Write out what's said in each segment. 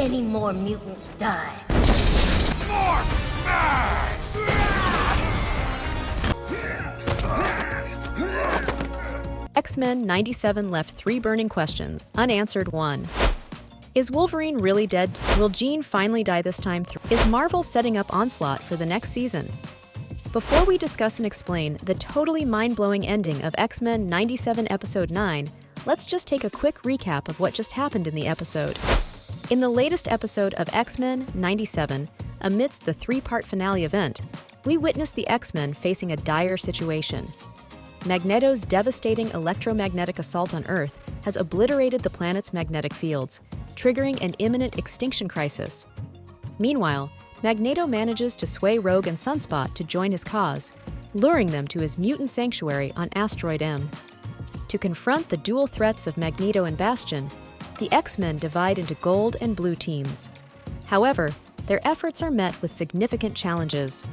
any more mutants die. X-Men 97 left 3 burning questions, unanswered 1. Is Wolverine really dead? Will Jean finally die this time? Is Marvel setting up Onslaught for the next season? Before we discuss and explain the totally mind-blowing ending of X-Men 97 Episode 9, let's just take a quick recap of what just happened in the episode. In the latest episode of X-Men 97, amidst the 3-part finale event, we witnessed the X-Men facing a dire situation. Magneto's devastating electromagnetic assault on Earth has obliterated the planet's magnetic fields, triggering an imminent extinction crisis. Meanwhile, Magneto manages to sway Rogue and Sunspot to join his cause, luring them to his mutant sanctuary on Asteroid M. To confront the dual threats of Magneto and Bastion, the X-Men divide into gold and blue teams. However, their efforts are met with significant challenges.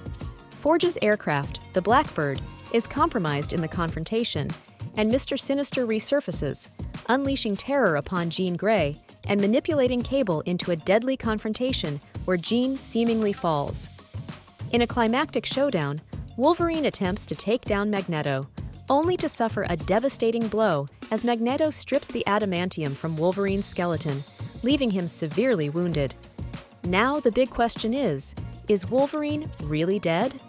Forge's aircraft, the Blackbird, is compromised in the confrontation, and Mr. Sinister resurfaces, unleashing terror upon Jean Grey and manipulating Cable into a deadly confrontation where Jean seemingly falls. In a climactic showdown, Wolverine attempts to take down Magneto, only to suffer a devastating blow as Magneto strips the adamantium from Wolverine's skeleton, leaving him severely wounded. Now the big question is Wolverine really dead?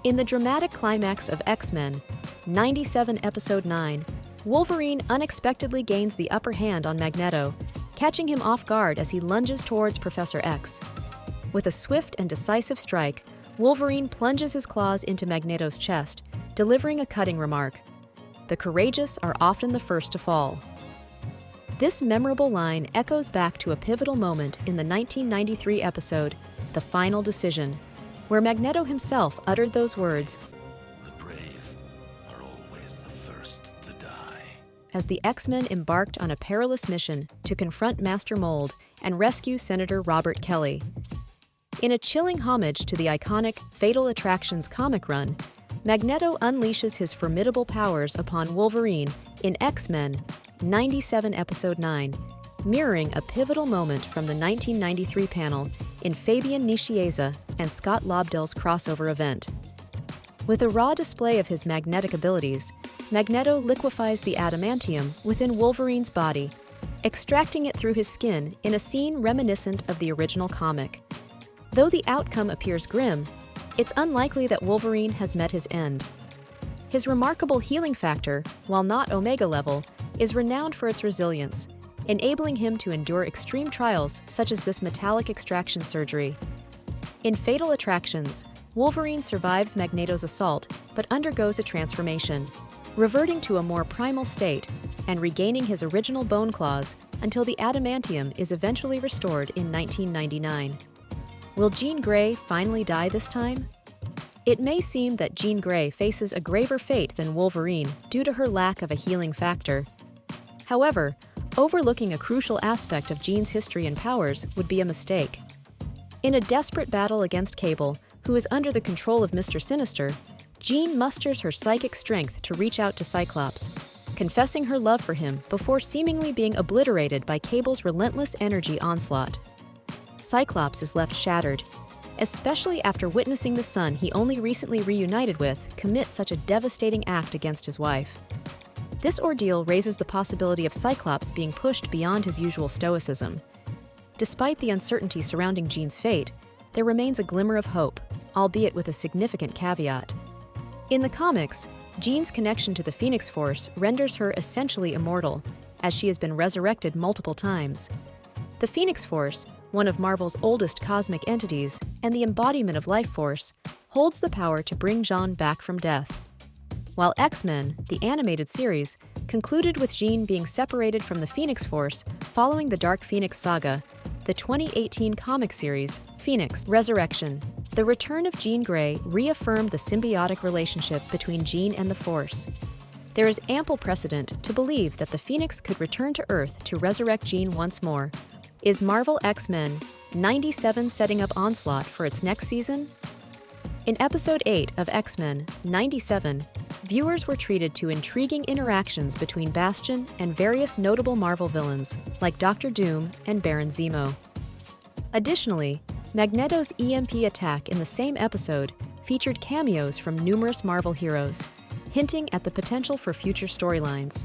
In the dramatic climax of X-Men 97 Episode 9, Wolverine unexpectedly gains the upper hand on Magneto, catching him off guard as he lunges towards Professor X. With a swift and decisive strike, Wolverine plunges his claws into Magneto's chest, delivering a cutting remark. The courageous are often the first to fall. This memorable line echoes back to a pivotal moment in the 1993 episode, The Final Decision, where Magneto himself uttered those words, "The brave are always the first to die," as the X-Men embarked on a perilous mission to confront Master Mold and rescue Senator Robert Kelly. In a chilling homage to the iconic Fatal Attractions comic run, Magneto unleashes his formidable powers upon Wolverine in X-Men 97 Episode 9, mirroring a pivotal moment from the 1993 panel in Fabian Nicieza and Scott Lobdell's crossover event. With a raw display of his magnetic abilities, Magneto liquefies the adamantium within Wolverine's body, extracting it through his skin in a scene reminiscent of the original comic. Though the outcome appears grim, it's unlikely that Wolverine has met his end. His remarkable healing factor, while not Omega level, is renowned for its resilience, enabling him to endure extreme trials such as this metallic extraction surgery. In Fatal Attractions, Wolverine survives Magneto's assault but undergoes a transformation, reverting to a more primal state and regaining his original bone claws until the adamantium is eventually restored in 1999. Will Jean Grey finally die this time? It may seem that Jean Grey faces a graver fate than Wolverine due to her lack of a healing factor. However, overlooking a crucial aspect of Jean's history and powers would be a mistake. In a desperate battle against Cable, who is under the control of Mr. Sinister, Jean musters her psychic strength to reach out to Cyclops, confessing her love for him before seemingly being obliterated by Cable's relentless energy onslaught. Cyclops is left shattered, especially after witnessing the son he only recently reunited with commit such a devastating act against his wife. This ordeal raises the possibility of Cyclops being pushed beyond his usual stoicism. Despite the uncertainty surrounding Jean's fate, there remains a glimmer of hope, albeit with a significant caveat. In the comics, Jean's connection to the Phoenix Force renders her essentially immortal, as she has been resurrected multiple times. The Phoenix Force, one of Marvel's oldest cosmic entities and the embodiment of life force, holds the power to bring Jean back from death. While X-Men, the animated series, concluded with Jean being separated from the Phoenix Force following the Dark Phoenix saga, the 2018 comic series, Phoenix Resurrection, the return of Jean Grey reaffirmed the symbiotic relationship between Jean and the Force. There is ample precedent to believe that the Phoenix could return to Earth to resurrect Jean once more. Is Marvel X-Men 97 setting up Onslaught for its next season? In Episode 8 of X-Men 97, viewers were treated to intriguing interactions between Bastion and various notable Marvel villains like Doctor Doom and Baron Zemo. Additionally, Magneto's EMP attack in the same episode featured cameos from numerous Marvel heroes, hinting at the potential for future storylines.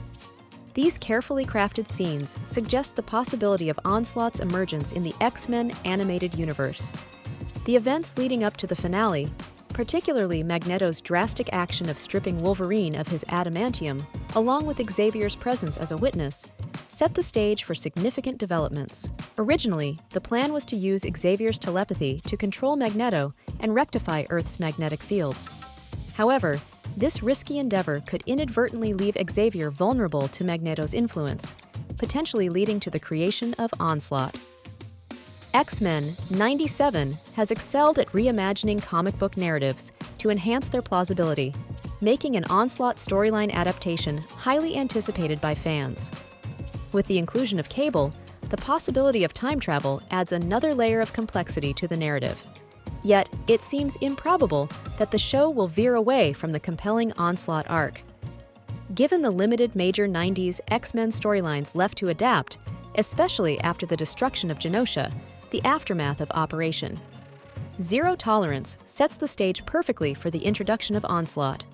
These carefully crafted scenes suggest the possibility of Onslaught's emergence in the X-Men animated universe. The events leading up to the finale, particularly Magneto's drastic action of stripping Wolverine of his adamantium, along with Xavier's presence as a witness, set the stage for significant developments. Originally, the plan was to use Xavier's telepathy to control Magneto and rectify Earth's magnetic fields. However, this risky endeavor could inadvertently leave Xavier vulnerable to Magneto's influence, potentially leading to the creation of Onslaught. X-Men 97 has excelled at reimagining comic book narratives to enhance their plausibility, making an Onslaught storyline adaptation highly anticipated by fans. With the inclusion of Cable, the possibility of time travel adds another layer of complexity to the narrative. Yet, it seems improbable that the show will veer away from the compelling Onslaught arc. Given the limited major 90s X-Men storylines left to adapt, especially after the destruction of Genosha, the aftermath of Operation Zero Tolerance sets the stage perfectly for the introduction of Onslaught.